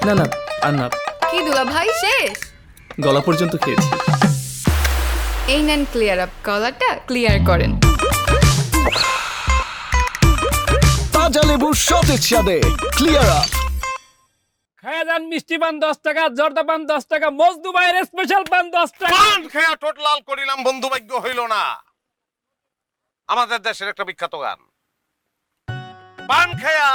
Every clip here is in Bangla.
না না আর না, কি দুলা ভাই শেষ? গলা পর্যন্ত খেয়েছি। এই নেন ক্লিয়ার আপ, গলাটা ক্লিয়ার করেন। তাজা লেবুর সতেজ স্বাদে ক্লিয়ার আপ। খায়া যান মিষ্টি পান 10 টাকা, জর্দা পান 10 টাকা, মজদু ভাইয়ের স্পেশাল পান 10 টাকা। পান খেয়া ঠোঁট লাল করিলাম, বন্ধু ভাগ্য হইল না। আমাদের দেশের একটা বিখ্যাত গান, পান খেয়া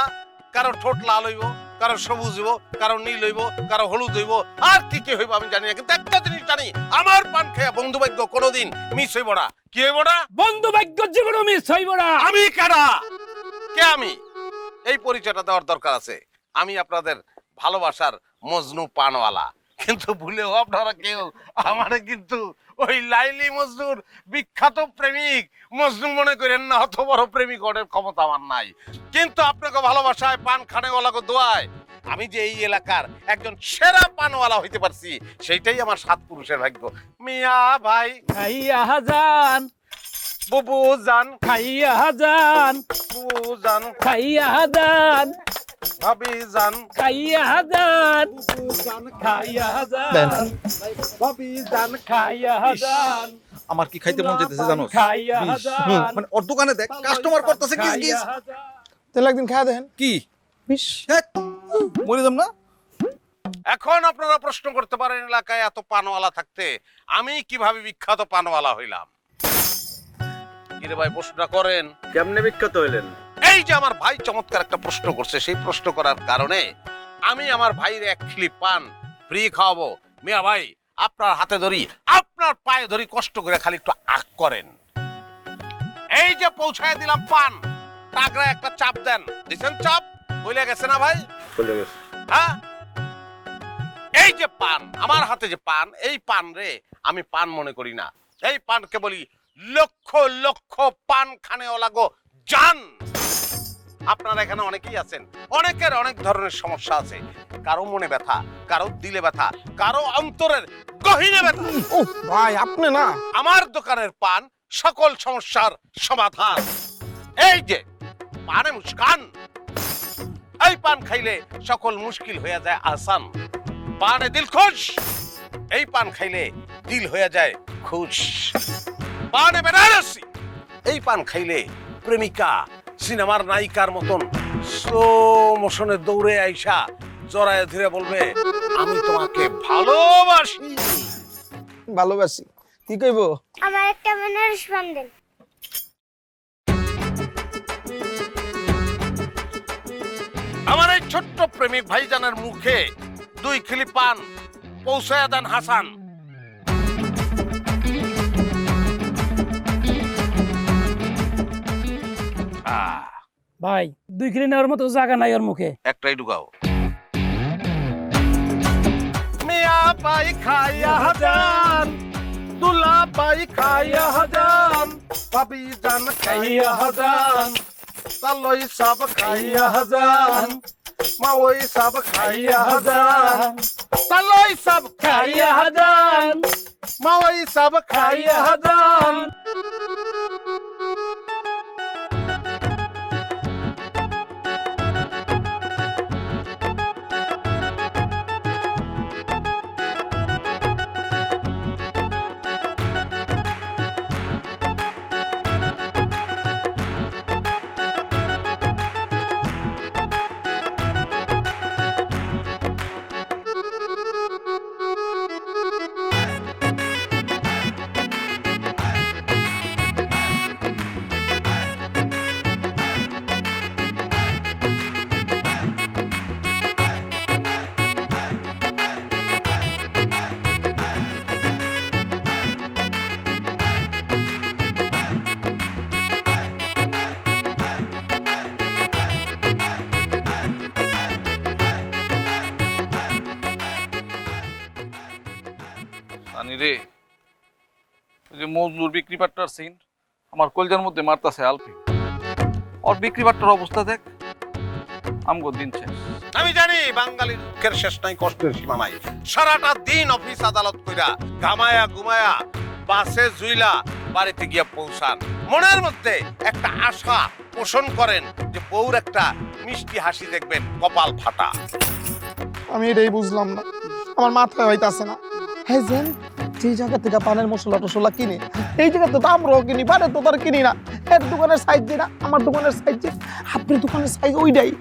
কারো ঠোঁট লাল হইব, কারো সবুজ হইব, কারো নীল হইব, কারো হলুদ হইব, আর কি কি হইব আমি জানি না, কিন্তু একটা জিনিস জানি, আমার পান খেয়া বন্ধু ভাগ্য কোনোদিন মিস হইব না। কি হইব না? বন্ধু ভাগ্য জীবন মিস হইব না। আমি কারা? কে আমি? এই পরিচয়টা দেওয়ার দরকার আছে। আমি আপনাদের ভালোবাসার মজনু পানওয়ালা, কিন্তু ভুলেও আপনারা কেউ আমারে কিন্তু ওই লাইলি মজনুর বিখ্যাত প্রেমিক মজনু মনে করেন না। অত বড় প্রেমিক ওদের ক্ষমতা আমার নাই, কিন্তু আপনাকে ভালোবাসায় পান খানেওয়ালাকে দোয়ায় আমি যে এই এলাকার একজন সেরা পানওয়ালা হইতে পারছি, সেইটাই আমার 7 পুরুষের ভাগ্য। মিয়া ভাই খাইয়া যান, বুবু জান, খাইয়া যান, বুবু জান, খাইয়া যান, ভাবি জান, খাইয়া যান, বুবু জান, খাইয়া যান, ভাবি জান, খাইয়া যান। আমার কি খাইতে মন চাইতেছে জানো? খাইয়া যান, মানে ওর দোকানে দেখ কাস্টমার করতেছে কিস কিস। খাইয়া যান। তাহলে একদিন খাওয়া দেখেন। কি হ্যাঁ, মরে যাম না। এখন আপনারা প্রশ্ন করতে পারেন, এলাকায় এত পানওয়ালা থাকতে আমি কিভাবে বিখ্যাত পানওয়ালা হইলাম? কিরে ভাই প্রশ্নটা করেন, কেমনে বিখ্যাত হইলেন? এই যে আমার ভাই চমৎকার একটা প্রশ্ন করছে, সেই প্রশ্ন করার কারণে আমি আমার ভাইয়ের 1 খিলি পান ফ্রি খাওয়াবো। মিয়া ভাই আপনার হাতে ধরি, আপনার পায়ে ধরি, কষ্ট করে খালি একটু আগ করেন। এই যে পৌঁছায় দিলাম পান, টাকরা একটা চাপ দেন। দিছেন চাপ? বইলে গেছে না ভাই? চলে গেছে। হ্যাঁ, এই যে পান, আমার হাতে যে পান, এই পান রে আমি পান মনে করি না। এই পানকে বলি লক্ষ লক্ষ পান খানেওয়ালা গো জান। আপনারা এখানে অনেকেই আছেন, অনেকের অনেক ধরনের সমস্যা আছে। কারো মনে ব্যথা, কারো দিলে ব্যথা, কারো অন্তরের গহীনে ব্যথা। ও ভাই আপনি না, আমার দোকানের পান সকল সমস্যার সমাধান। এই যে পানে মুস্কান, এই পান খাইলে সকল মুশকিল হয়ে যায় আসান। পানে দিল খুশ, এই পান খাইলে দিল হয়ে যায় খুশ। পানে বেনারসি, এই পান খাইলে প্রেমিকা সিনেমার নায়িকার মতন স্লো মোশনে দৌড়ে আইসা জড়ায় ধীরে বলবে, আমি তোমাকে ভালোবাসি। ভালোবাসি কি কইব? আমার একটা বেনারস পান দেন। আমার এই ছোট্ট প্রেমিক ভাইজানের মুখে 2 খিলি পান পৌঁছায় দেন হাসান। ভাই 2 কিলো নেওয়ার মতো জায়গা নাই ওর মুখে। একটাই ঢুকাও। মিয়া পাই খাইয়া যান, দুলা পাই খাইয়া যান, ভাবি জান খাইয়া যান, তালই সব খাইয়া যান, মাওই সব খাইয়া যান, তালই সব খাইয়া যান, মাওই সব খাইয়া যান। জানি রে, ওই যে মজদুর বিক্রি পাট্টার সিন আমার কলজার মধ্যে মারতাছে আলপি। ওর বিক্রি পাট্টার অবস্থা দেখ, আমগো দিন শেষ। আমি জানি বাঙালির দুঃখের শেষ নাই, কষ্টের সীমা নাই। সারাটা দিন অফিস আদালত কইরা ঘামায়া ঘুমায়া বাসে জুইলা বাড়িতে গিয়া পৌঁছান, মনের মধ্যে একটা আশা পোষণ করেন যে বউর একটা মিষ্টি হাসি দেখবেন কপাল ফাটা। আমি এটাই বুঝলাম না, আমার মাথায় হইতাছে না। হ্যাঁ যেন যে জায়গা থেকে পানের মশলা টসলা কিনে এই জায়গাতে তো আমরাও কিনি, পানের তো তার কিনি না। এর দোকানের সাইজ যেটা আমার দোকানের সাইজ যে, আপনার দোকানের সাইজ ওইটাই।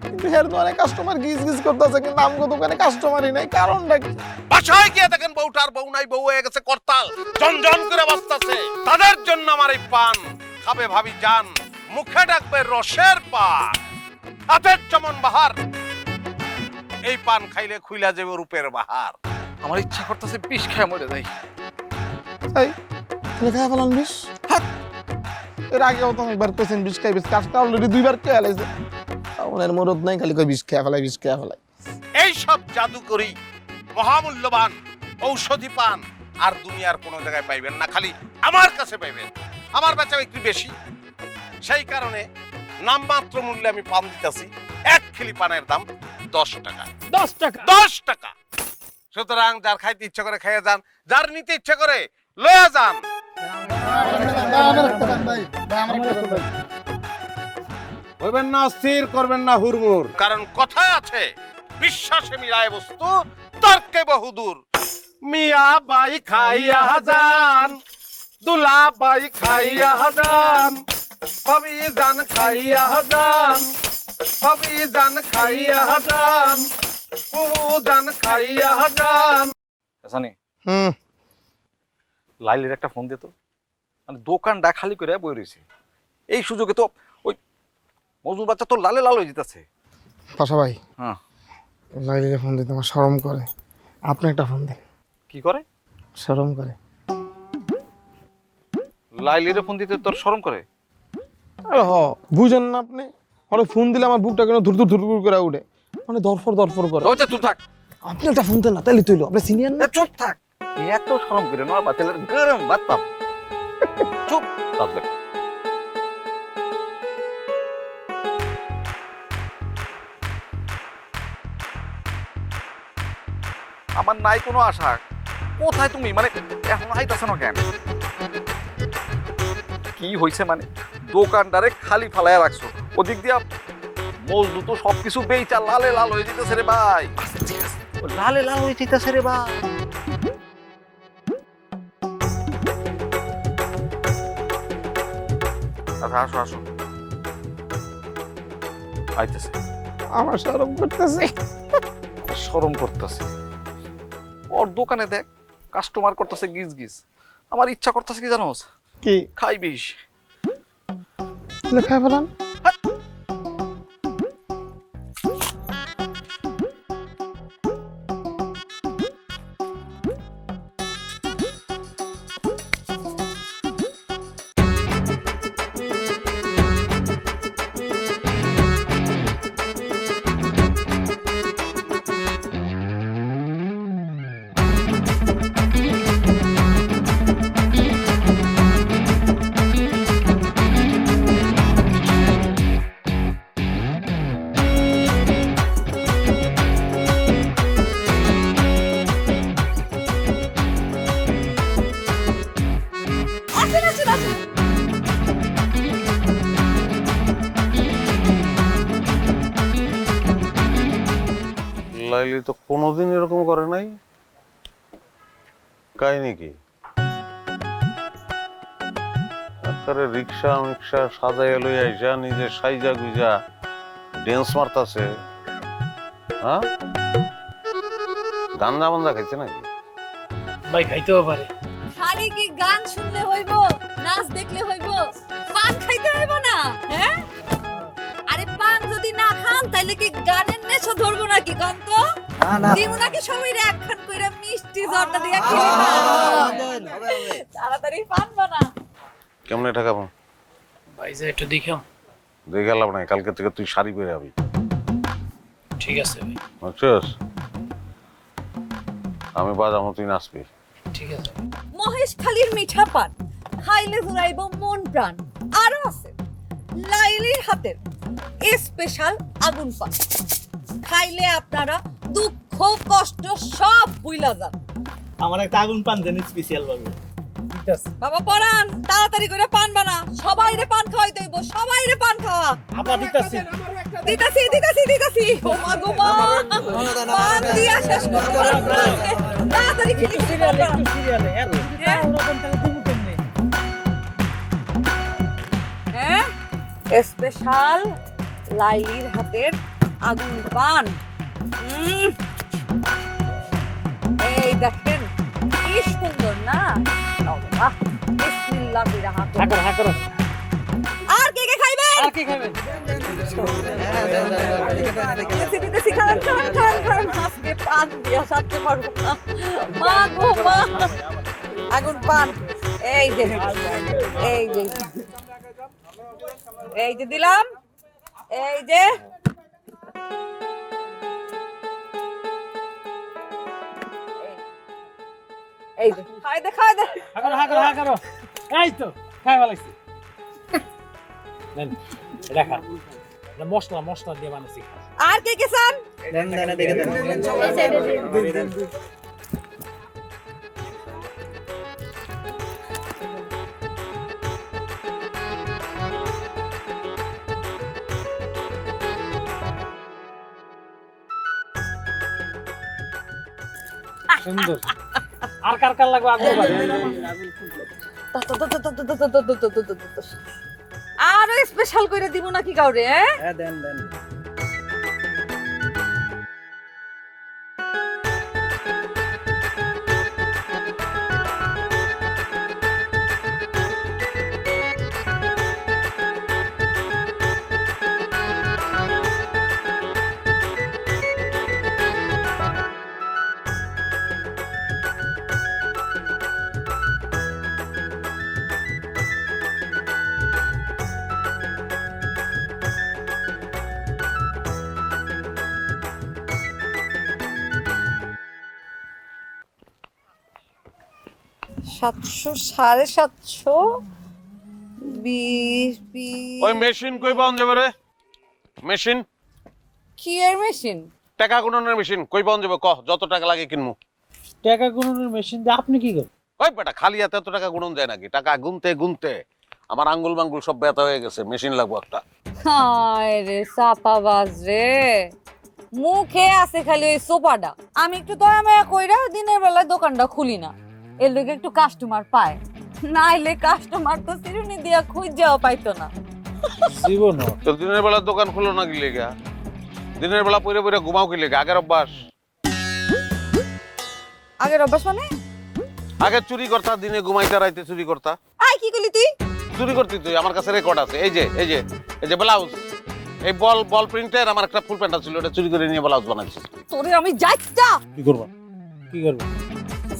কিন্তু এর দোকানে কাস্টমার গিজ গিজ করতেছে, কিন্তু আমগো দোকানে কাস্টমারই নাই। কারণটা কি? বাসায় গিয়ে দেখেন বউটার বউ নাই, বউ হয়ে গেছে করতাল, জনজন করে বাঁচতেছে। তাদের জন্য আমার এই পান খাবে ভাবি যান, মুখে ডাকবে রসের পান, হাতের চমন বাহার। এই পান খাইলে খুইলা যাবে রূপের বাহার। আমার ইচ্ছা করতেছে বিষ খেয়ে মরে যাই। তাই তাহলে খাই ফেলান বিষ। এর আগেও তো একবার কোশ্চেন বিষ খাই, বিষ কাজটা অলরেডি 2 বার খেয়ে ফেলাইছে। ওনার মরদ নাই, খালি কই বিষ খেয়ে ফেলাই, বিষ খেয়ে ফেলাই। এই সব জাদুকরি মহামূল্যবান ঔষধি পান আর দুনিয়ার কোনো জায়গায় পাইবেন না, খালি আমার কাছে পাইবেন। আমার বেচা বিক্রি বেশি, সেই কারণে নামমাত্র মূল্যে আমি পান দিতেছি। 1 খিলি পানের দাম 10 টাকা। 10 টাকা। 10 টাকা। সুতরাং যার খাইতে ইচ্ছা করে খেয়ে যান, যার নিতে ইচ্ছা করে লয়ে যান। হইবেন না স্থির, করবেন না হুড়মুড়। কারণ কথায় আছে, বিশ্বাসে মিলায় বস্তু, তর্কে বহুদূর। মিয়া বাই খাইয়া যান, দুলা বাই খাইয়া যান, ভাবি জান খাইয়া যান, ভাবি জান খাইয়া যান, ও জান খাইয়া যান। জানি লাইলির একটা ফোন দিত, মানে দোকানটা খালি করে বই রয়েছে। এই সুযোগে তো ওই মজুর বাচ্চা তো লালে লাল হয়ে যেতেছে। পাশা ভাই, হ্যাঁ লাইলিরে ফোন দিতে আমার শরম করে। আপনি একটা ফোন দেন। কি করে? শরম করে। লাইলিরে ফোন দিতে তোর শরম করে? আরে হ, বুঝেন না আপনি? ওরে ফোন দিলে আমার বুকটা কেন ধুর ধুর করে উঠে, মানে দরফর দরফর করে। ওই যে তুই থাক, আপনি একটা ফোন দেন না, তাইলে তুইলো। আপনি সিনিয়র না? চুপ থাক। এত শরম করে না বাতিলের গরম ভাত পাব। চুপ থাকবে। আমার নাই কোনো আশা। কোথায় তুমি? মানে এখন আইতাছ না কেন? কি হইছে? মানে দোকানদারে খালি ফালাইয়া রাখছো, ওদিক দিয়া মজদু তো সবকিছু বেচা লালে লাল হয়ে যেতেছে রে ভাই। ও লালে লাল হয়ে যেতেছে রে ভাই। আচ্ছা আসো আসো, আইতেছে। আমার শরম করতেছে। শরম করতেছে? ওর দোকানে দেখ কাস্টমার করতেছে গিজ গিজ। আমার ইচ্ছা করতেছে কি জানোস? কি? খাই বিষ। লেখা ফেলান। লাইলি তো কোনোদিন এরকম করে নাই, কাহিনী কি? আরে রিক্সা মিক্সা সাজাইয়া লই আইসা নিজে সাইজা গুইজা ড্যান্স মারতাছে। হ্যাঁ, গান্দা বান্দা খাইছে নাকি? ভাই খাইতেও পারে। খালি কি গান শুনলে হইব, নাচ দেখলে হইব, পান খাইতে হইব না? হ্যাঁ, আরে পান যদি না খান তাইলে কি গানের নেশা ধরবো নাকি? গান তো দিমু নাকি সবাই একখান কইরা মিষ্টি জর্দা দিয়া খেলিবা। তাড়াতাড়ি পান বানা। কেমনে ঠেকাবো? ভাই যে একটু দেখাম। দেখে গেলাম না, কালকে থেকে তুই শাড়ি পরে যাবি। ঠিক আছে ভাই। বুঝছিস? আমি বাজাবো, তুই নাচবি। ঠিক আছে। মহেশ খালির মিঠা পান খাইলে জুড়াইব মন প্রাণ। আরো আছে লাইলির হাতের স্পেশাল আগুন পান, খাইলে আপনারা দুঃখ কষ্ট সব ভুইলা যান। আমার একটা আগুন পান দেন স্পেশাল ভাবে। বাবা পরান তাড়াতাড়ি করে পান বানা, সবাই রে পান খাওয়াইতে হইব, সবাই রে পান খাওয়া। দিতাছি ও মা গো মা, পান দিয়া শেষ করব তাড়াতাড়ি খেতে হ্যাঁ স্পেশাল লাইলির হাতের আগুন পান। এই দেখেন কি সুন্দর না, আল্লাহ বিসমিল্লাহ বিরাহাত। আর কে কে খাইবেন? দিতেছি, খান। আজকে পান দিয়া সাথে পারবো না, মা গো মা। আগুন পান এই যে দিলাম, এই যে খাই দে এই তো খাই ভালাইছি দেখা মশলা দিয়ে বানাইছি। আর কে কে চান? সুন্দর। আর কার লাগবে আগুন বাড়ি? আরো স্পেশাল করে দিব নাকি কাউরে? হ্যাঁ দেন। সাতশো, 750, ওই মেশিন কই পাওয়া যাবে রে? মেশিন, কি এর মেশিন? টাকা গুণনের মেশিন কই পাওয়া যাবে? কহ যত টাকা লাগে কিনমু। টাকা গুণনের মেশিন দিয়ে আপনি কি করেন? ওই বেটা খালি হাতে এত টাকা গুণন যায় নাকি? টাকা গুনতে আমার আঙ্গুল মাঙ্গুল সব ব্যথা হয়ে গেছে। মেশিন লাগবো একটা। হায় রে সাপাবাজ রে, মুখে আছে খালি ওই সোপাটা। আমি একটু দয়া মায়া কইরা দিনের বেলায় দোকানটা খুলি না, এর লোকে একটু কাস্টমার পায়, নাইলে কাস্টমার তো চিরুনি দিয়া খুঁজাও পাইতো না। জীবন তো দিনের বেলা দোকান খুলো না কি লেগা? দিনের বেলা পইরে পইরে ঘুমাও কি লেগা? আগের অভ্যাস। আগের অভ্যাস মানে? আগে চুরি করতা, দিনে ঘুমাইতে রাইতে চুরি করতা। আই কি করলি তুই? চুরি করতি তুই? আমার কাছে রেকর্ড আছে। এই যে ব্লাউজ, এই বল প্রিন্টের আমার একটা ফুল প্যান্ট ছিল, ওটা চুরি করে নিয়ে ব্লাউজ বানাইছি। তোরে আমি যাচ্ছা কি করব?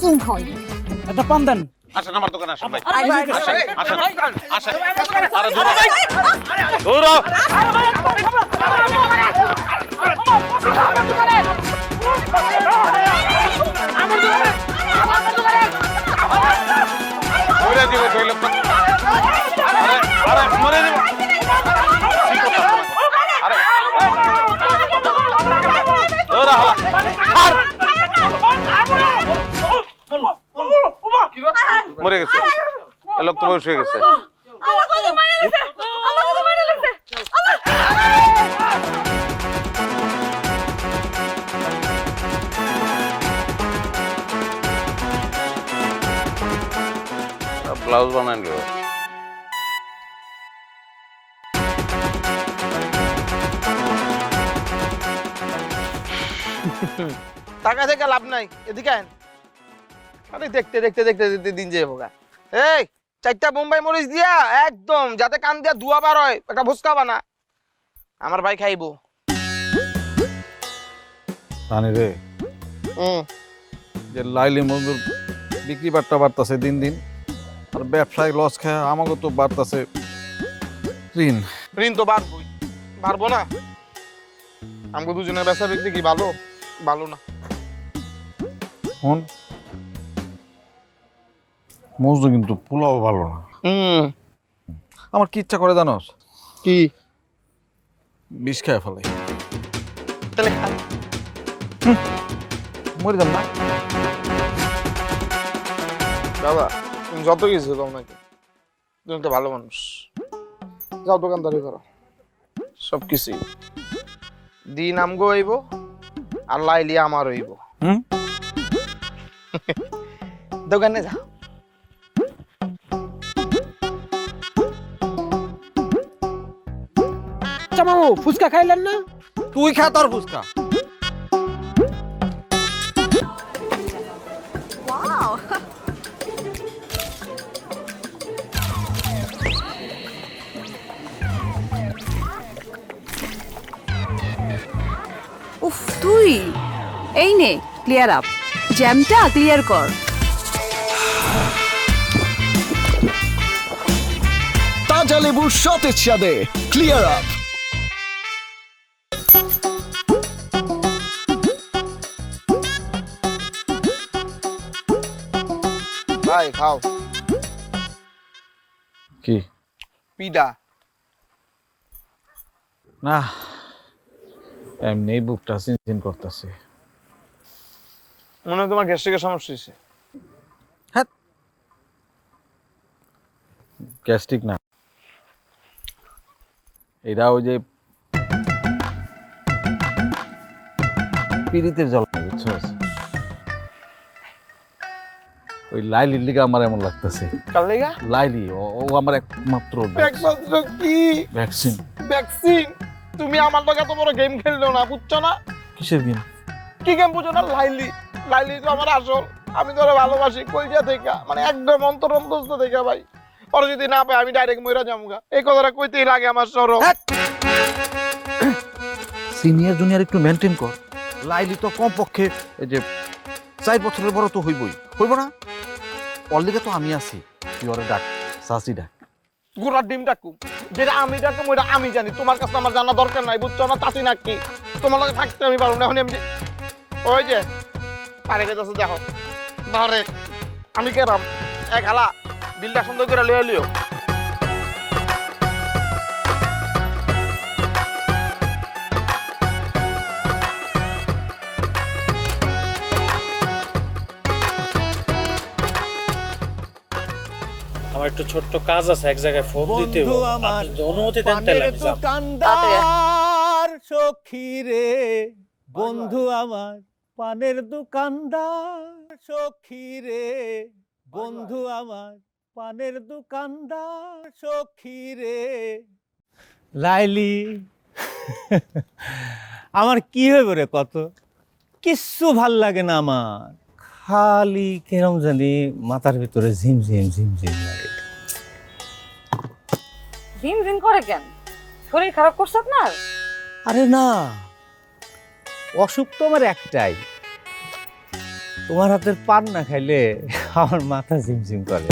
চুম খাই একটা পান দেন। আসেন আমার দোকানে, আসেন ভাই। আই ভাই আসেন। আরে দূর হ। মরে দিব কই লোক। আরে মরে দিব। কি কথা? আরে ওরা হলা আর মরে গেছে। লোক তো বসে গেছে। আল্লাহ কত মাইরা লেছে, আল্লাহ কত মাইরা লেছে। ব্লাউজ বানাই নিল। টাকা থেকে লাভ নাই, এদিকে আইন। আরে দেখতে দিন যে হোগা। এই 4টা বোম্বাই মরিচ দিয়া একদম যাতে কান দিয়া ধোয়া বার হয়, একটা ভুসকা বানা, আমার ভাই খাইবো। রানী রে, যে লাইলি মজুর বিক্রি বাট্টা বাড়তাছে দিন, আর ব্যবসায় লস খায় আমাকে তো বাড়তাছে ঋণ। ঋণ তো বাড়বো না। আমাকে দুজনের বেচা বিক্রি কি ভালো না। হন মজদু কিন্তু পোলাও ভালো না। আমার কি ইচ্ছা করে জানোস? কি? বিষ খায় ফেলে। তাহলে খাই। মরে যাম না বাবা, যত কিছু কম নাকি, তুমি একটা ভালো মানুষ। যাও দোকানদারি করো, সব কিছুই দিন আমগো হইব আর লাইলি আমার হইব। দোকানে যাও। চামাও ফুচকা খাইলেন না? তুই খা তোর ফুচকা। উফ তুই এই নে ক্লিয়ার আপ, জ্যামটা ক্লিয়ার কর। তাজা লেবুর সতেজ স্বাদে ক্লিয়ার আপ। ভাই খাও কি? পিডা। না, এমনি বুকটা চিনচিন করতেছে। মনে হয় তোমার গ্যাস্ট্রিকের সমস্যা হয়েছে। গ্যাস্ট্রিক না, এটা ওই যে পিরিতের জল, বুঝছো? ওই লাইলির লিগে আমার এমন লাগতেছে। কার লেগা? লাইলি ও আমার একমাত্র একমাত্র কি ভ্যাকসিন। ভ্যাকসিন? তুমি আমার লগে এত বড় গেম খেললো না, বুঝছো না? কিসের গেম? কি গেম বুঝো না? লাইলি। লাইলি তো আমার আসল। আমি তোরে ভালোবাসি কইজা থেকে, মানে একদম অন্তরন্তস্থ থেকে ভাই। ওর যদি না পাই আমি ডাইরেক্ট মইরা যামুগা। এই কথাটা কইতেই লাগে আমার শরম। সিনিয়র জুনিয়র একটু মেনটেন কর। লাইলি তো কমপক্ষে এই যে 4 বছরের বড় তো হইব না? ওর লিগে তো আমি আছি। তুই ওরে ডাক, সাসি ডাক। গুড়ার ডিম ডাকুম, যেটা আমি ডাকুম ওইটা আমি জানি। তোমার কাছে আমার জানা দরকার নাই, বুঝছো না? চাচি নাকি তোমার লগে থাকতে আমি পারবো না। এখন আমি ওই যে পারে গেছে দেখো ধরে আমি কেরাম এক হালা বিলটা সুন্দর করে লিয়ে লিও। আমার একটু ছোট্ট কাজ আছে, এক জায়গায় ফোন দিতে হবে। আপনি যদি অনুমতি দেন তাহলে আমি যাব। দোকানদার সখী রে, বন্ধু আমার পানের দোকানদার সখী রে, বন্ধু আমার পানের দোকানদার সখী রে। লাইলি আমার কি হইব রে, কত কিচ্ছু ভাল লাগে না আমার, খালি কেরম জানি মাথার ভিতরে ঝিমঝিম ঝিমঝিম লাগে। জিম জিম করে কেন? শরীর খারাপ করছে আপনার? আরে না, অসুখ তো আমার একটাই, তোমার হাতের পান না খাইলে আমার মাথা ঝিমঝিম করে।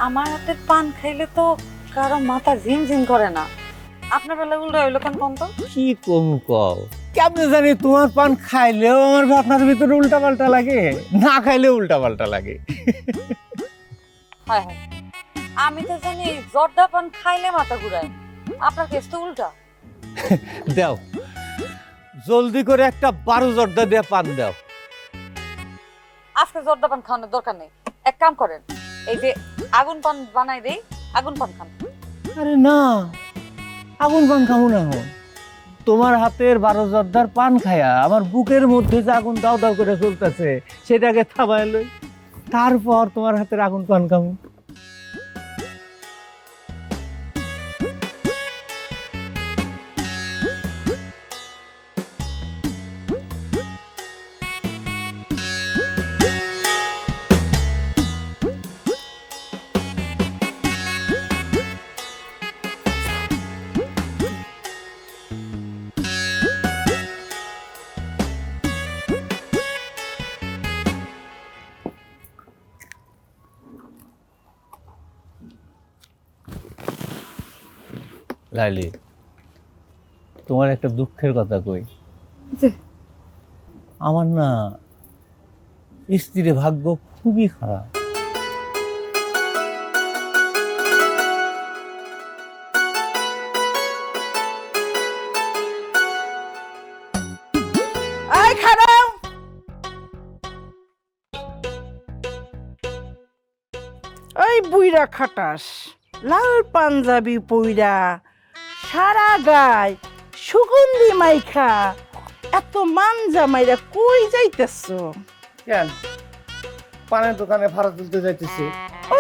আমার হাতের পান খাইলে তো কারো মাথা ঝিমঝিম করে না, আপনার বেলা উল্টো হইলো কেন কোন তো? কি কম কও, কেমনে জানি তোমার পান খাইলেও আমার আপনার ভিতরে উল্টা পাল্টা লাগে, না খাইলেও উল্টা পাল্টা লাগে। হয় হয়, আমি তো জানি জর্দা পান খাইলে মাথা ঘুরায়, আপনার কেস তো উল্টা। দাও জলদি করে একটা 12 জর্দা দিয়ে পান দাও। আজকে জর্দা পান খাওয়ানোর দরকার নেই, এক কাম করেন, এই যে আগুন পান বানাই দেই, আগুন পান খান। আরে না, আগুন পান খাবো না এখন। তোমার হাতের 12 জর্দার পান খায়া আমার বুকের মধ্যে যে আগুন দাও দাও করে চলতেছে সেটাকে থামায় লই, তারপর তোমার হাতের আগুন পান খাবো। লাইলি, তোমার একটা দুঃখের কথা কই। আমার না স্ত্রীর ভাগ্য খুবই খারাপ। ওই বুইরা খাটাস লাল পাঞ্জাবি পইরা সারা গায় সুগন্ধি মাইখা এত মানজা মাইরা কই যাইতেছ? কেন পানের দোকানে ভাড়া তুলতে যাইতেছি। ও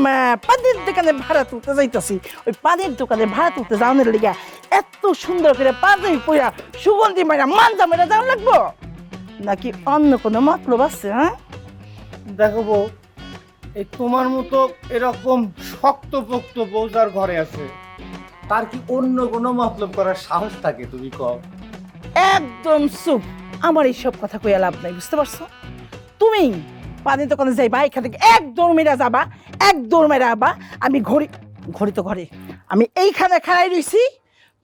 মা, পানির দোকানে ভাড়া তুলতে যাইতেছি। ওই পানির দোকানে ভাড়া তুলতে যাওয়ার লিগা এত সুন্দর করে পাঞ্জাবি পইরা সুগন্ধি মাইরা মানজা মাইরা যাওয়া লাগবো নাকি অন্য কোনো মতলব আছে? হ্যাঁ দেখো বউ, এই তোমার মতো এরকম শক্তপোক্ত বউ যার ঘরে আছে তার কি অন্য কোনো মতলব করার সাহস থাকে? তুমি কও। একদম চুপ, আমার এইসব কথা কইয়া লাভ নাই, বুঝতে পারছো? তুমি পানির দোকানে যাইবা, এখান থেকে এক দৌড় মেরা যাবা, এক দৌড় মেরা আবা। আমি ঘড়ি তো ঘরে, আমি এইখানে খাড়াই রইছি,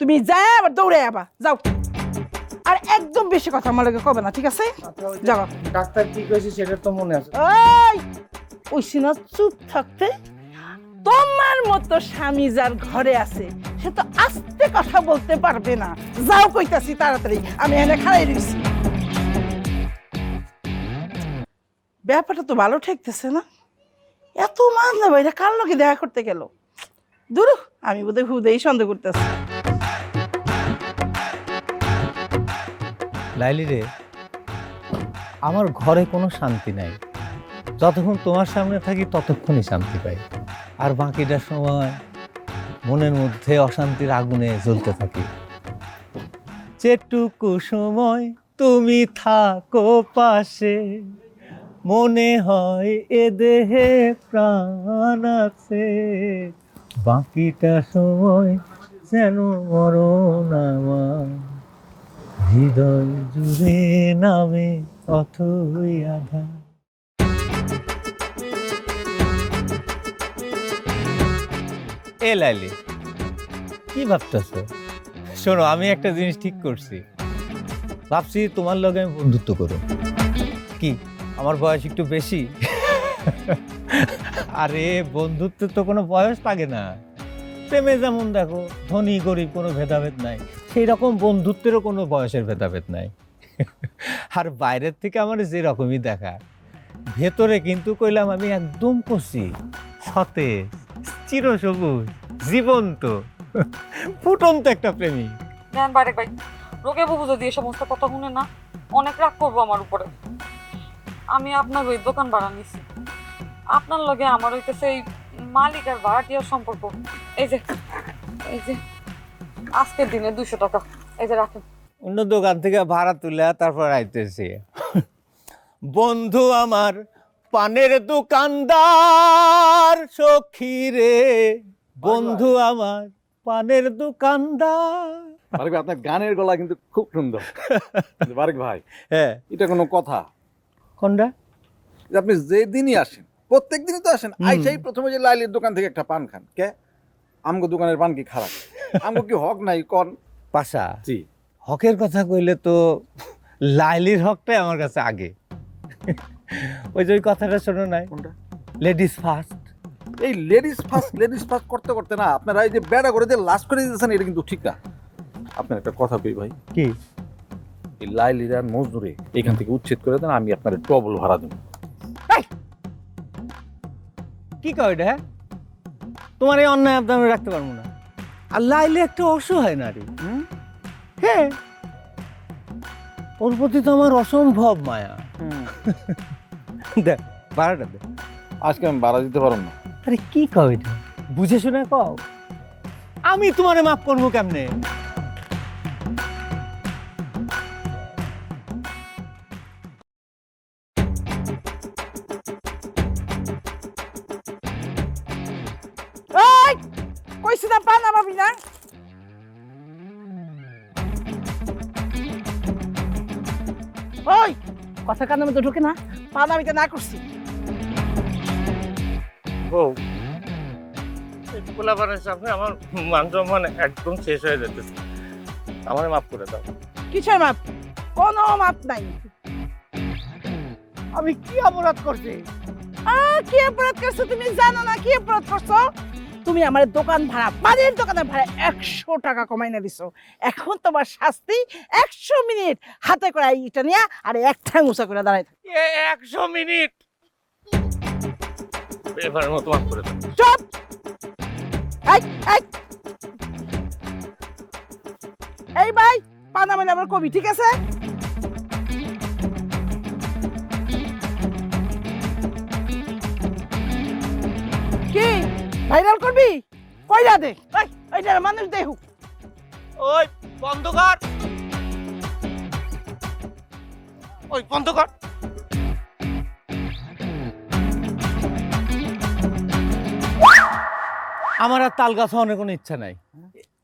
তুমি যাই আবার দৌড়ে আবা, যাও। আর একদম বেশি কথা আমার লগে কবে না, ঠিক আছে? যাও। ডাক্তার কি কইছে সেটা তো মনে আছে? ওই ওইছি না চুপ থাকতে। তোমার মতো স্বামী যার ঘরে আছে সে তো আস্তে কথা বলতে পারবে না। যাও কইতাছি তাড়াতাড়ি, আমি এখানে খাড়াই রইছি। ব্যাপারটা তো ভালো ঠেকতেছে না। এত মান না ভাইরা কার লগে দেখা করতে গেল? দূর, আমি বোধহয় হুদেই সন্দেহ করতেছি। লাইলি রে, আমার ঘরে কোনো শান্তি নাই। যতক্ষণ তোমার সামনে থাকি ততক্ষণই শান্তি পাই, আর বাকিটা সময় মনের মধ্যে অশান্তির আগুনে জ্বলতে থাকি। যেটুকু সময় তুমি থাকো পাশে, মনে হয় এ দেহে প্রাণ আছে, বাকিটা সময় যেন মরণ আমার, হৃদয় জুড়ে নামে অথই আধার। এ লাইলি, কি ভাবতেছ? শোনো, আমি একটা জিনিস ঠিক করছি। ভাবছি তোমার লগে আমি বন্ধুত্ব করব। কি আমার বয়স একটু বেশি? আরে বন্ধুত্ব তো কোনো বয়স লাগে না। প্রেমে যেমন দেখো ধনী গরিব কোনো ভেদাভেদ নাই, সেই রকম বন্ধুত্বেরও কোনো বয়সের ভেদাভেদ নাই। আর বাইরের থেকে আমার যেরকমই দেখা, ভেতরে কিন্তু কইলাম আমি একদম কচি, সতেজ, চিরসবুজ, জীবন্ত, ফুটন্ত একটা প্রেমিক। জান বারেক ভাই, রোগে বাবু যদি এই সমস্ত কথা শুনে না অনেক রাগ করবো আমার উপরে। আমি আপনার ওই দোকান ভাড়া নিছি, আপনার লগে আমার হইতেছে এই মালিক আর ভাড়াটিয়ার সম্পর্ক। এই যে আজকের দিনে 200 টাকা, এই যে রাখেন। অন্য দোকান থেকে ভাড়া তুলে তারপর আইতেছি। বন্ধু আমার পানের দোকানদার সখী রে, বন্ধু আমার পানের দোকানদার। বারেক ভাই, আপনার গানের গলা কিন্তু খুব সুন্দর। বারেক ভাই, হ্যাঁ, এটা কোনো কথা? কোনটা? যে আপনি যেদিনই আসেন, প্রত্যেক দিনই তো আসেন, আইসাই প্রথমে যে লাইলির দোকান থেকে একটা পান খান। কে আমগো দোকানের পান কি খারাপ? আমগো কি হক নাই কোন? পাশা, জি, হকের কথা কইলে তো লাইলির হকটাই আমার কাছে আগে। ওই যে ওই কথাটা শোনো নাই? কোনটা? Ladies first. এই লেডিস ফার্স্ট করতে করতে না আপনারা এই যে বেড়া করে দিয়ে লাস্ট করে দিতেছেন, এটা কিন্তু ঠিক না। আপনার একটা কথা কই ভাই, কি? এই লাইলির আর মজদুরে এখান থেকে উচ্ছেদ করে দেন, আমি আপনার ডবল ভাড়া দেব। কি কয় এটা? তোমার এই অন্যায় আবদার আমি রাখতে পারবো না। আর লাইলি একটা অসহায় নারী। হ্যাঁ, ওর প্রতি তো আমার অসম্ভব মায়া। দেখ ভাড়াটা দে। আজকে আমি ভাড়া দিতে পারবো না। আরে কি কও এটা? বুঝে শুনে কও। আমি তোমারে মাফ করবো কেমনে? কইছি না পান নামাবি না। ওই কথা কানের মধ্যে ঢোকে না, পান আমি তো না করছি। বউ, এই পোলাপানের সামনে আমার মান সম্মান একদম শেষ হয়ে যেতেছে। আমার মাফ করে দাও। কিসের মাপ? কোনো মাপ নাই। আমি কি অপরাধ করছি? কি অপরাধ করছো তুমি জানো না? কি অপরাধ করছো তুমি? আমার দোকান ভাড়া, পানির দোকানের ভাড়া 100 টাকা কমাই না দিছো। এখন তোমার শাস্তি 100 মিনিট হাতে করে ইটা নিয়ে আর এক ঠ্যাং উঁচা করে দাঁড়াই থাক। 100 মিনিট? এবারের মতো মাফ করে দাও। চুপ এই এই এই ভাই পান আমি আবার কবি ঠিক আছে কি ভাইরাল করবি কইরা দে এই এইটা মানুষ দেখু ওই বন্ধ কর, ওই বন্ধ কর। আমার আর তাল গাছ হওয়ার কোনো ইচ্ছা নাই।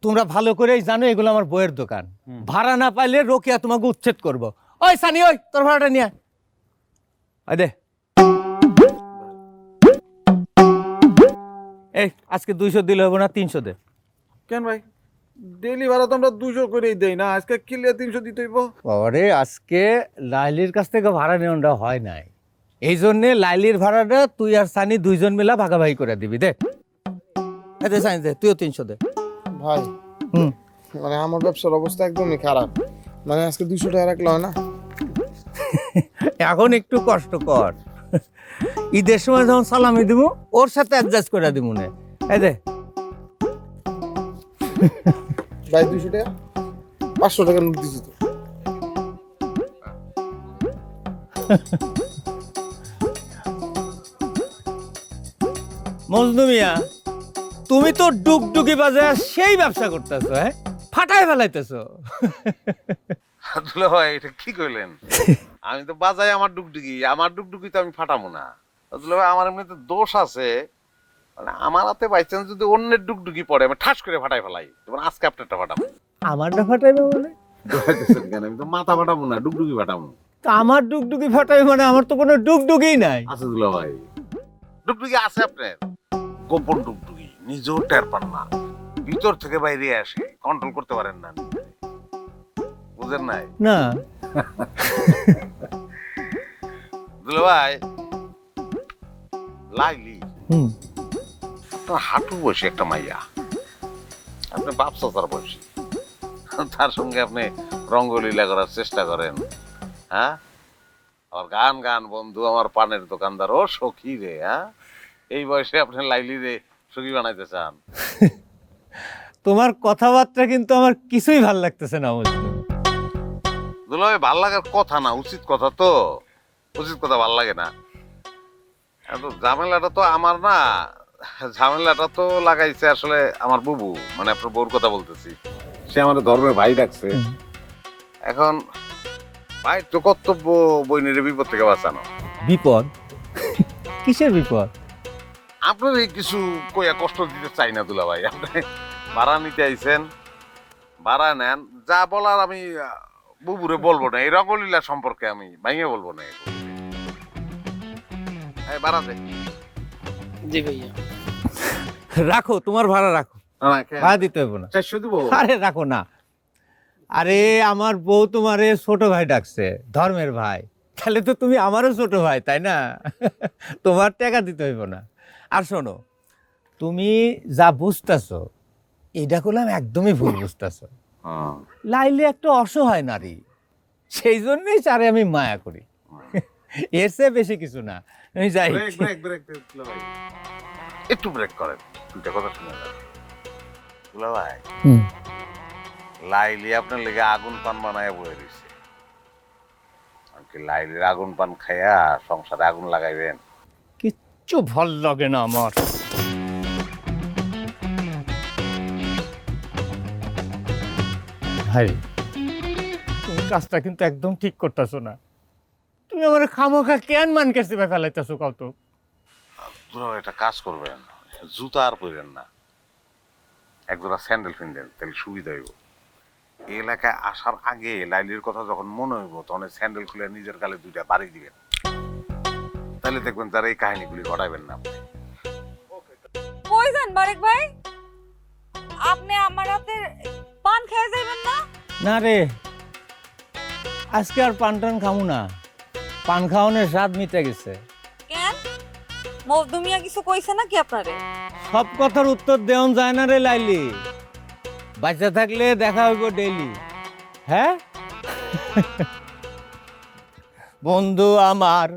তোমরা ভালো করেই জানো এগুলো আমার বইয়ের দোকান। ভাড়া না পাইলে রোকিয়া তোমাকে উচ্ছেদ করবো। ওই সানি, ওই তোর ভাড়াটা নিয়ে আয় দে। এই আজকে 200 দিলে হবে না, 300 দে। কেন ভাই, ডেইলি ভাড়া তো আমরা 200 করেই দেই না, আজকে কিলে 300 দিতে হইব? আরে আজকে লাইলির কাছ থেকে ভাড়া নেওয়াটা হয় নাই, এই জন্যে লাইলির ভাড়াটা তুই আর সানি দুইজন মিলা ভাগাভাগি করে দিবি। দে দে সানি দে, তুইও 300 দে। ভাই মানে আমার ব্যবসার অবস্থা একদমই খারাপ, মানে আজকে 200 টাকা রাখলে হয় না? এখন একটু কষ্ট কর, ঈদের সময় যখন সালামি দিব ওর সাথে অ্যাডজাস্ট করে দিব না। এই দে ভাই 200 টাকা, 500 টাকা নোট দিছি তো। মজনু মিয়া, তুমি তো ডুগডুগি বাজার সেই ব্যবসা করতেছো, হ্যাঁ ফাটাই ফেলাইতেছো। দুলা ভাই এটা কি কইলেন? আমি তো বাজাই আমার ডুগডুগি তো আমি ফাটামো না। দুলা ভাই আমার এমনিতে দোষ আছে, মানে আমার হাতে বাই চান্স যদি অন্যের ডুগডুগি পড়ে আমি ঠাস করে ফাটাই ফেলাই। যেমন আজকে আপনারটা ফাটাবো। আমারটা ফাটাইবে মানে? কেন, আমি তো মাথা ফাটাবো না, ডুগডুগি ফাটাবো। তা আমার ডুগডুগি ফাটাইবে মানে? আমার তো কোনো ডুগডুগি নাই। আছে দুলা ভাই, ডুগডুগি আছে আপনার, গোপন ডুগডুগি, নিজেও টের পান না, ভিতর থেকে বাইরে আসে, কন্ট্রোল করতে পারেন না। বুঝেন নাই? না দুলা ভাই, লাইলি আপনার হাঁটু বসে একটা মাইয়া, আপনি বাপ চাচার বয়সী, তার সঙ্গে আপনি রঙ্গলীলা করার চেষ্টা করেন। হ্যাঁ, আমার গান বন্ধু, আমার পানের দোকানদার, ও সখী রে। হ্যাঁ, এই বয়সে আপনি লাইলি রে সখী বানাইতে চান? তোমার কথাবার্তা কিন্তু আমার কিছুই ভাল লাগতেছে না। দুলা ভাই, ভাল লাগার কথা না, উচিত কথা তো, উচিত কথা ভাল লাগে না। ঝামেলাটা তো আমার না, ঝামেলাটা তো লাগাইছে আসলে আমার বুবু, মানে আপনার বউর কথা বলতেছি। সে আমার ধর্মের ভাই ডাকছে। এখন ভাই তো কর্তব্য বইনের বিপদ থেকে বাঁচানো। বিপদ? কিসের বিপদ? আপনার এই কিছু কইয়া কষ্ট দিতে চাই না দুলা ভাই। আপনি ভাড়া নিতে আইছেন, ভাড়া নেন, যা বলার আমি বুবুরে বলবো না, এই রঙ্গলীলা সম্পর্কে আমি ভাইয়ে বলবো না। ভাড়া দে। জি ভাইয়া। রাখো, তোমার ভাড়া রাখো, ভাড়া দিতে হবে না। 400 দিব? আরে রাখো না। আরে আমার বউ তোমারে ছোট ভাই ডাকছে, ধর্মের ভাই, তাহলে তো তুমি আমারও ছোট ভাই, তাই না? তোমার টাকা দিতে হইব না। আর শোনো, তুমি যা বুঝতেছো এটা করলাম একদমই ভুল বুঝতেছো। লাইলি একটা অসহায় নারী, সেই জন্যই চারে আমি মায়া করি, এর চেয়ে বেশি কিছু না। আমি যাই। একটু ব্রেক করেন, দুইটা কথা শুনে যান। দুলা ভাই, লাইলি আপনার লেগে আগুন পান বানায় বয়ে দিছে। কি লাইলির আগুন পান খাইয়া সংসারে আগুন লাগাইবেন? কিচ্ছু ভাল লাগে না আমার। ভাই, তুমি কাজটা কিন্তু একদম ঠিক করতেছো না। তুমি আমার খামোখা কেন মানকে চেপে ফেলাইতেছো কত? দুলা ভাই, একটা কাজ করবেন, জুতা আর পরেন না, একজোড়া স্যান্ডেল কিনবেন, তাহলে সুবিধা হইব। এই এলাকায় আসার আগে লাইলির কথা যখন মনে হইব, তখন স্যান্ডেল খুলে নিজের গালে 2টা বাড়ি দিবেন, তাহলে দেখবেন তারা এই কাহিনীগুলি ঘটাইবেন না। কই যান বারেক ভাই? আপনি আমার হাতে পান খেয়ে যাবেন না? না রে, আজকে আর পান টান খামু না, পান খাওয়ানোর স্বাদ মিটে গেছে। কেন, মজদুমিয়া কিছু কইছে নাকি আপনারে? সব কথার উত্তর দেওয়া যায় না রে লাইলি, বাচ্চা থাকলে দেখা হইব ডেইলি। হ্যাঁ বন্ধু আমার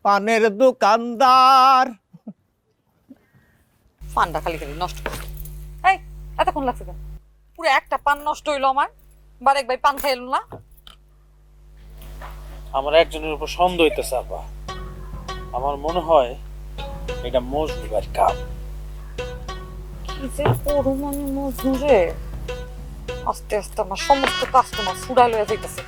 পানের দোকানদার, পানটা খালি খালি নষ্ট করে। এই এতক্ষণ লাগছে কেন? পুরো একটা পান নষ্ট হইলো আমার। বারেক ভাই পান খাইল না। আমার একজনের উপর সন্দেহ হইতেছে আপা। আমার মনে হয় এটা মজনুর কাম। কি যে করুম আমি মজনুরে। আস্তে আস্তে আমার সমস্ত কাস্টমার ফুড়া লয়ে যাইতেছে।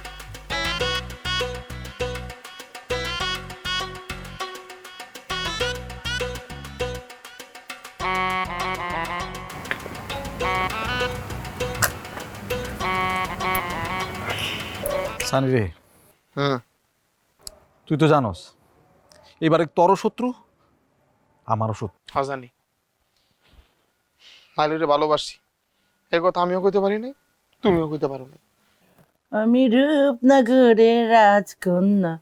সানি রে, তুই তো জানোস এবারে তোরও শত্রু আমারও শত্রু। হ্যাঁ জানি, মাইলুরে ভালোবাসি, এই কথা আমিও কইতে পারি নাই, তুমিও কইতে পারো না। আমি রূপনগরের রাজকন্যা,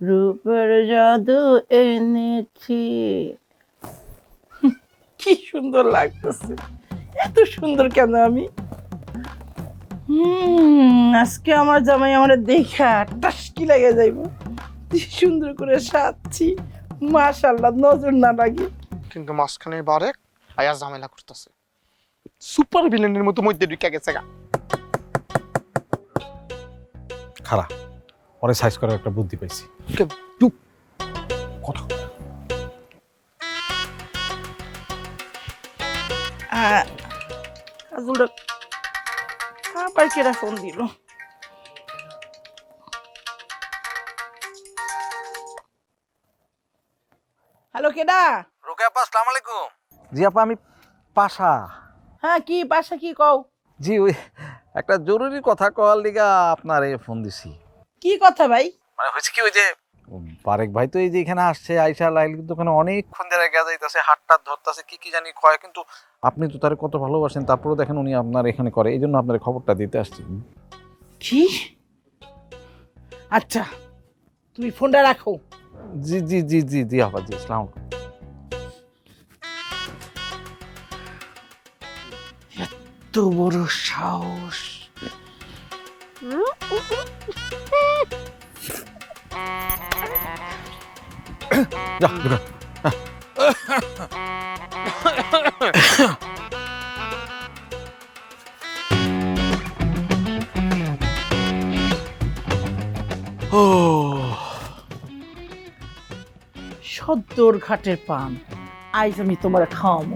রূপের জাদু এনেছি। কি সুন্দর লাগতেছে, এত সুন্দর কেন আমি? আজকে আমার জামাই আমার দেখা টাসকি লেগে যাইব। কি সুন্দর করে সাজছি, মাশাআল্লাহ, নজর না লাগে। কিন্তু মাঝখানে বারেক আয়া ঝামেলা করতেছে, সুপার ভিলেনের মতো মধ্যে ঢুকে গেছে গা। খারাপ, পরে সাইজ করার একটা বুদ্ধি পাইছি। কথা কাজলটা আবার কেরা ফোন দিল? হ্যালো, কেডা? রোকেয়া আপা, আসসালামু আলাইকুম। জি আপা, আমি পাশা। হ্যাঁ, কি বাসা, কি কও? জি, ওই একটা জরুরি কথা কওয়ার লিগা আপনারে ফোন দিছি। কি কথা ভাই? মানে হয়েছে কি, ওই যে বারেক ভাই তো এই যে এখানে আসছে, আইসা লাইল কিন্তু ওখানে অনেকক্ষণ ধরে যাইতেছে, হাতটা ধরতেছে, কি কি জানি কয়, কিন্তু আপনি তো তারে কত ভালোবাসেন, তারপরেও দেখেন উনি আপনার এখানে করে, এই জন্য আপনার খবরটা দিতে আসছি। কি? আচ্ছা, তুমি ফোনটা রাখো। জি জি জি জি জি আপা, জি, আসসালামু আলাইকুম। এত বড় সাহস! যা, ঢুকা। সদ্যর ঘাটের পান, আইজ আমি তোমার খাওয়াবো।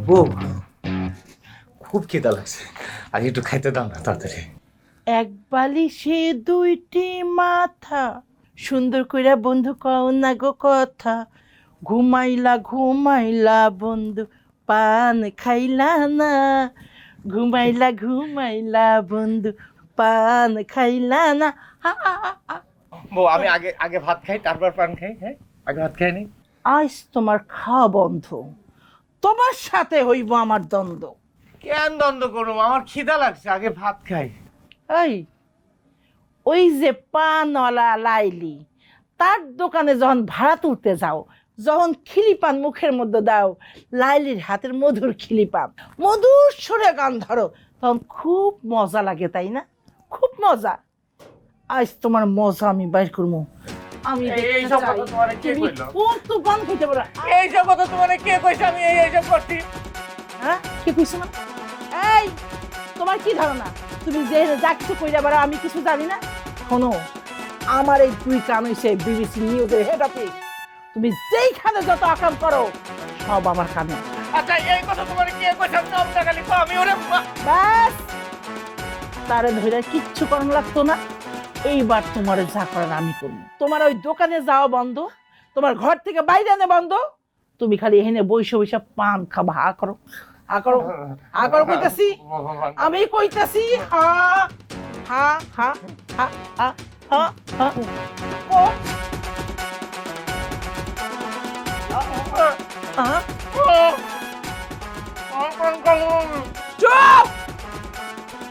বউ, খুব খিদা লাগছে, আর একটু খাইতে দাও না তাড়াতাড়ি। এক বালিশে দুইটি মাথা, সুন্দর কইরা বন্ধু কও না গো কথা। ঘুমাইলা ঘুমাইলা বন্ধু, পান খাইলা না। ঘুমাইলা ঘুমাইলা বন্ধু, পান খাইলা না। বউ, আমি আগে আগে ভাত খাই, তারপর পান খাই। হ্যাঁ, আগে ভাত খাই নি। আজ তোমার খাওয়া বন্ধ, তোমার সাথে হইব আমার দ্বন্দ্ব। কেন দ্বন্দ্ব করুম? আমার খিদা লাগছে, আগে ভাত খাই। এই, ওই যে পানওয়ালা লাইলি, তার দোকানে যখন ভাড়া তুলতে যাও, যখন খিলি পান মুখের মধ্যে দাও, লাইলির হাতের মধুর খিলি পান, মধুর সুরে গান ধরো, তখন খুব মজা লাগে, তাই না? খুব মজা। আজ তোমার মজা আমি বাইর করবো। আমি এইসব কথা তোমারে কে কইলো? কত পান খাইতে পারো? এইসব কথা তোমারে কে কইছে? আমি এইসব করছি? হ্যাঁ, কি কইছো না? এই, তোমার কি ধারণা তুমি যে যা কিছু কইরা পারো আমি কিছু জানি না? শোনো, আমার এই দুই কান হইছে বিবিসি নিউজের হেড অফিস। তুমি যেইখানে যত আকাম করো সব আমার কানে। আচ্ছা, এই কথা তোমারে কে কইছে? নাম না খালি কও, আমি ওরে ব্যাস, তারে ধরে কিচ্ছু করানো লাগতো না। এইবার তোমার যা করার আমি করবো। তোমার ওই দোকানে যাওয়া বন্ধ, তোমার ঘর থেকে বাইরে আনে বন্ধ। তুমি খালি এখানে বইসে বইসে পান খাবা। হা করো, হা করো, হা করো কইতাছি, আমি কইতাছি। হা হা হা হা হা হা হা। ও চুপ!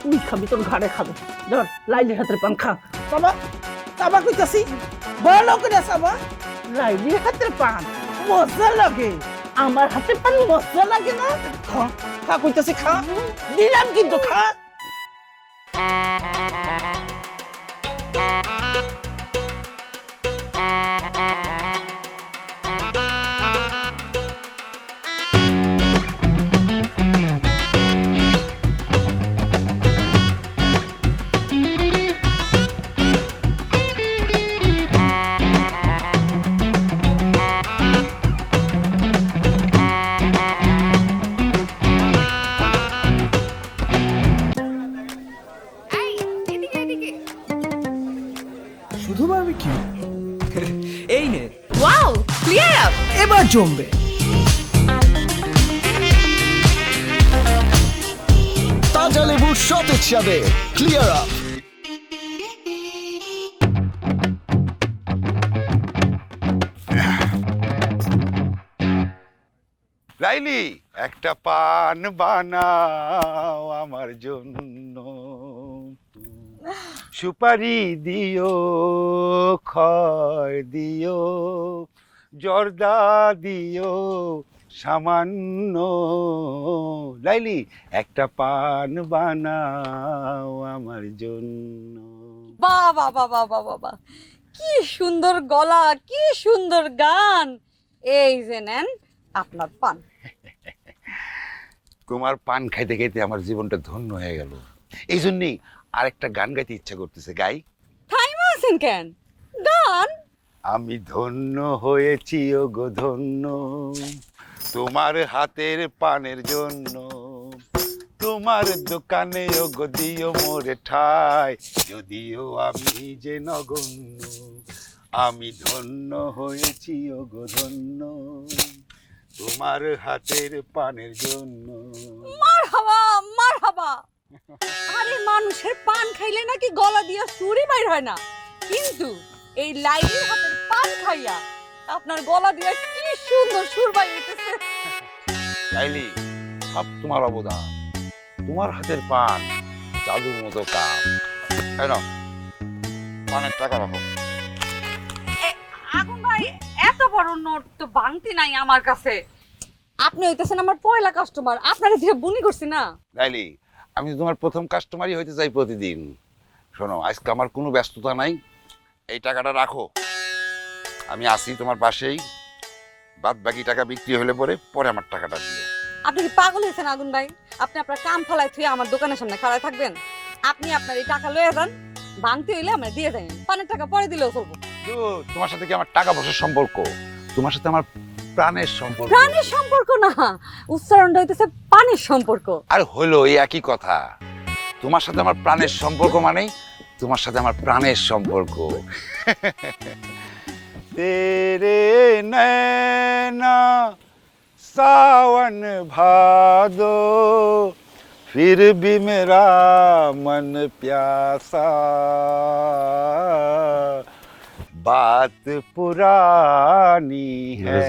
তুই খাবি, তোর ঘাড়ে খাবে। ধর, লাইলির হাতের পান খা। বাবা, বাবা কইতাছি, বড় করে সাবা। লাইলির হাতের পান মজা লাগে, আমার হাতের পান মজা লাগে না? খা। খা কইতাছি খা দিলাম কিন্তু খা এই এদিকে এদিকে শুধু বারবিকিউ এই নে ওয়াও ক্লিয়ার আপ এবার জমবে তাজা লেবুর সতেজ স্বাদে ক্লিয়ার আপ লাইলি একটা পান বানাও আমার জন্য সুপারি দিও খয় দিও জর্দা দিও সামান্য লাইলি একটা পান বানাও আমার জন্য বাবা বাবা বাবা বাবা, কি সুন্দর গলা, কি সুন্দর গান। এই যে নেন আপনার পান। তোমার পান খাইতে খাইতে আমার জীবনটা ধন্য হয়ে গেল, এই জন্যই আরেকটা গান গাইতে ইচ্ছা করতেছে। গাই? টাইম আছেন কেন? গান। আমি ধন্য হয়েছি ও গো ধন্য তোমার হাতের পানের জন্য, তোমার দোকানে ও গো দিও মোরে ঠাই, যদিও আমি যে নগণ্য, আমি ধন্য হয়েছি ও গো ধন্য তোমার হাতের পানের জন্য। মারহাবা মারহাবা। আরে মানুষের পান খাইলে নাকি গলা দিয়া সুরি বাইর হয় না, কিন্তু এই লাইলির হাতের পান খাইয়া আপনার গলা দিয়া কি সুন্দর সুর বাইর হইতেছে। লাইলি, সব তোমার অবদান, তোমার হাতের পান জাদুর মতো কাম। তাই না? পানের টাকা রাখো। আগুন ভাই, এত বড় নোট তো ভাঙতি নাই আমার কাছে। আপনি হইতেছেন আমার পয়লা কাস্টমার, আপনারে দিয়ে বুনি করছি না। লাইলি, আমি তোমার প্রথম কাস্টমারই হইতে চাই প্রতিদিন। শোনো, আজকে আমার কোনো ব্যস্ততা নাই, এই টাকাটা রাখো, আমি আসি তোমার পাশেই, বাদ বাকি টাকা বিক্রি হলে পরে আমার টাকাটা দিও। আপনি কি পাগল হয়েছেন আগুন ভাই? আপনি আপনার কাম ফেলায় থুয়ে আমার দোকানের সামনে খাড়ায় থাকবেন? আপনি আপনার এই টাকা লয়ে যান, ভাঙতে হইলে আমার দিয়ে যাবেন, পানের টাকা পরে দিলেও চলবো। তোমার সাথে কি আমার টাকা পয়সার সম্পর্ক? তোমার সাথে আমার প্রাণের সম্পর্ক। প্রাণের সম্পর্ক না, উচ্চারণটা হইতেছে পানের সম্পর্ক। আর হলো এই একই কথা। তোমার সাথে আমার প্রাণের সম্পর্ক মানেই তোমার সাথে আমার প্রাণের সম্পর্ক। তেরে নैना सावन भादो फिर भी मेरा मन प्यासा, बात पुरानी है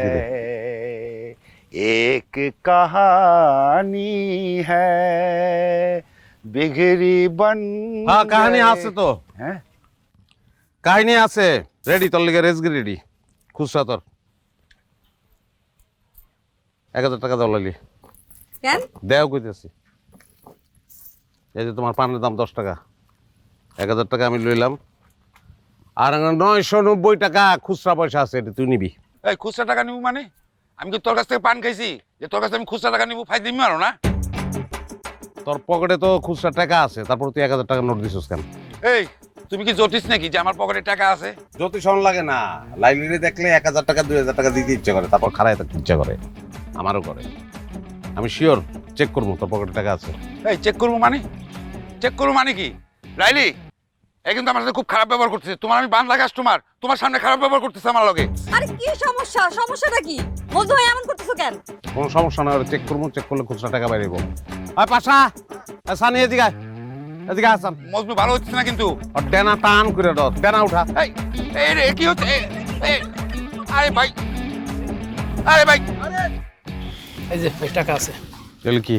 एक कहानी है बिगड़ी बन। হ্যাঁ, কাহিনী আছে তো। হ্যাঁ, কাহিনী আছে রেডি, তোর লিগে রেজগি রেডি। খুচরা তোর 1000 টাকা দাও লাইলি। কেন দেও কইতেছি, এই যে তোমার পানের দাম 10 টাকা, 1000 টাকা আমি লইলাম, আর 990 টাকা খুচরা পয়সা আছে, এটা তুই নিবি। এই খুচরা টাকা নিবো মানে? আমি কি তোর কাছ থেকে পান খাইছি যে তোর কাছে আমি খুচরা টাকা নিবো? ফাইদ দিবি মারো না? তোর পকেটে তো খুচরা টাকা আছে, তারপর তুই 1000 টাকা নোট দিছিস কেন? এই তুমি কি জ্যোতিষ নাকি যে আমার পকেটে টাকা আছে? যত শোন লাগে না, লাইব্রেরি দেখলে 1000 টাকা 2000 টাকা দিতে ইচ্ছে করে, তারপর খাড়ায় থাকতে ইচ্ছে করে, আমারও করে। আমি শিওর চেক করবো তোর পকেটে টাকা আছে। এই চেক করবো মানে? চেক করবো মানে কি? লাইলি, এই কিন্তু আমার সাথে খুব খারাপ ব্যবহার করতেছে। তোমার আমি বাংলা কাস্টমার, তোমার সামনে খারাপ ব্যবহার করতেছে আমার লগে। আরে কি সমস্যা? সমস্যাটা কি? মজু ভাই এমন করতেছো কেন? কোনো সমস্যা না, চেক করবো, চেক করলে খুচরা টাকা বাইরে যাবো। আর পাশা সানি এদিকে এদিকে আসান। মজনু ভালো হচ্ছে না কিন্তু। আর ডেনা টান করে দাও, ডেনা উঠা। এই রে কি হচ্ছে? আরে ভাই, আরে ভাই, এই যে ভাই টাকা আছে। তাহলে কি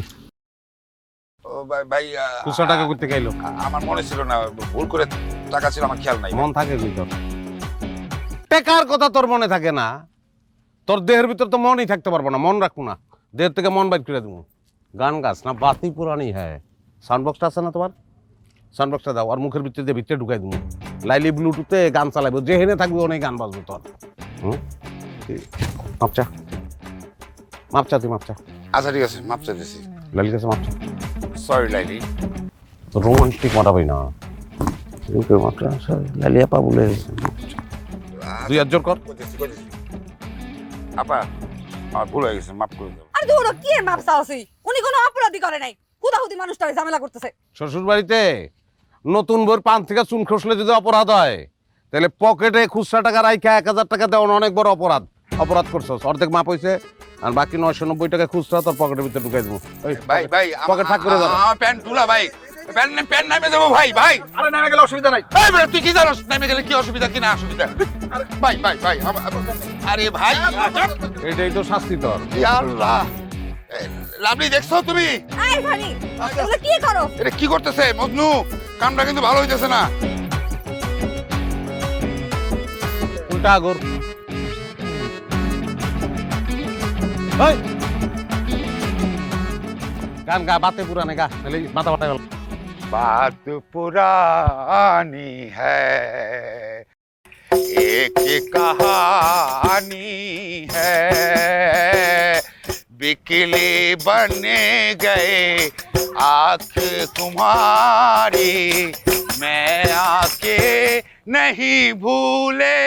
ও ভাই ভাই, খুচরা টাকা করতে গাইলো? আমার মনে ছিল না, ভুল করে টাকা ছিল, আমার খেয়াল নাই। মন থাকে কি তোর? টাকার কথা তোর মনে থাকে না? তোর দেহের ভিতর তো মনই থাকতে পারবো না, মন রাখবো না, দেহের থেকে মন বাইর করে দেবো। গান গাছ না বাতি পুরানি হ্যাঁ সাউন্ড বক্সটা আছে না তোমার সাউন্ড বক্সটা দাও আর মুখের ভিতরে দিয়ে ভিতরে ঢুকাই দেবো লাইলি ব্লুটুথে গান চালাবো যেখানে থাকবে অনেক গান বাজবো তোর মাপচা মাপচা তুই মাপচা আচ্ছা ঠিক আছে মাপ চাইতেছি লাইলির কাছে মাপচা সরি লাইলি রোমান্টিক মাটাবই না মাপচা লাইলি আপা বলে দুই হাত জোর কর আপা আমার ভুল হয়ে গেছে মাফ করে দাও আর ধরো কি এর মাপ চাওছি উনি কোনো অপরাধী করে নাই হুদাহুদি মানুষটা ঝামেলা করতেছে শ্বশুর বাড়িতে নতুন বউর পান থেকে চুন খসলে যদি অপরাধ হয় তাহলে পকেটে খুচরা টাকা রাইখা 1000 টাকা দেওয়া অনেক বড় অপরাধ করছস অর্ধেক মাপ হইছে আর বাকি 990 টাকা খুচরা তোর পকেটের ভিতরে ঢুকাই দেবো ভাই ভাই পকেট ফাঁক করে দাও আমার প্যান্ট তুলা ভাই প্যান্ট নামে দেবো ভাই ভাই আরে নামে গেলে অসুবিধা নাই এই বেটা তুই কি জানোস নামে গেলে কি অসুবিধা কি না অসুবিধা ভাই ভাই ভাই আরে ভাই এটাই তো শাস্তি তোর ইয়া আল্লাহ লাভলি দেখছো তুমি এই ভানি এগুলো কি করো এটা কি করতেছে মজনু কামটা কিন্তু ভালো হইতেছে না উল্টা আগর গান গা বাতে পুরানে গা নাহলে মাথা ফাটা গেল बात पुरानी है एक कहानी है बिकली बने गए आँख तुम्हारी मैं आके नहीं भूले